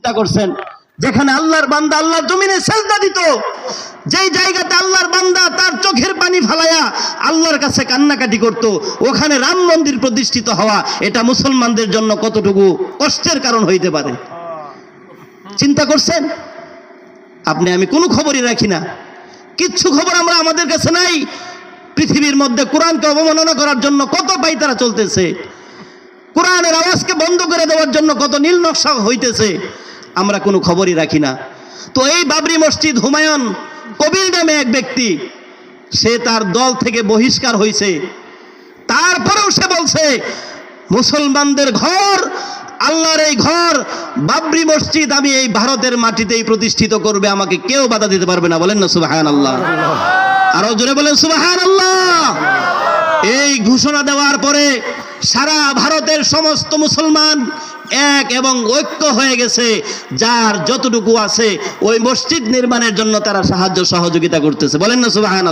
চিন্তা করছেন, যেখানে আল্লাহর বান্দা আল্লাহর জমিনে সেজদা দিত, যেই জায়গাতে আল্লাহর বান্দা তার চোখের পানি ফালায়া আল্লাহর কাছে কান্নাকাটি করত, ওখানে রাম মন্দির প্রতিষ্ঠিত হওয়া এটা মুসলমানদের জন্য কতটুকু কষ্টের কারণ হইতে পারে চিন্তা করছেন? আপনি আমি কোনো খবরই রাখি না, কিচ্ছু খবর আমরা আমাদের কাছে নাই। পৃথিবীর মধ্যে কোরআনকে অবমাননা করার জন্য কত পায়তারা চলতেছে, কোরআনের আওয়াজকে বন্ধ করে দেওয়ার জন্য কত নীল নকশা হইতেছে, আমরা কোনো খবরই রাখি না। তো এই বাবরি মসজিদ হুমায়ুন কবির নামে এক ব্যক্তি, সে তার দল থেকে বহিষ্কার হয়েছে, তারপরেও সে বলছে মুসলমানদের ঘর, আল্লাহর এই ঘর বাবরি মসজিদ আমি এই ভারতের মাটিতেই প্রতিষ্ঠিত করবে, আমাকে কেউ বাধা দিতে পারবে না। বলেন না সুবহানাল্লাহ, আরো জোরে বলেন সুবহানাল্লাহ। এই ঘোষণা দেওয়ার পরে সারা ভারতের সমস্ত মুসলমান এক এবং ঐক্য হয়ে গেছে, যার যতটুকু আছে ওই মসজিদ নির্মাণের জন্য তারা সাহায্য সহযোগিতা করতেছে। বলেন না সুবহানাল্লাহ।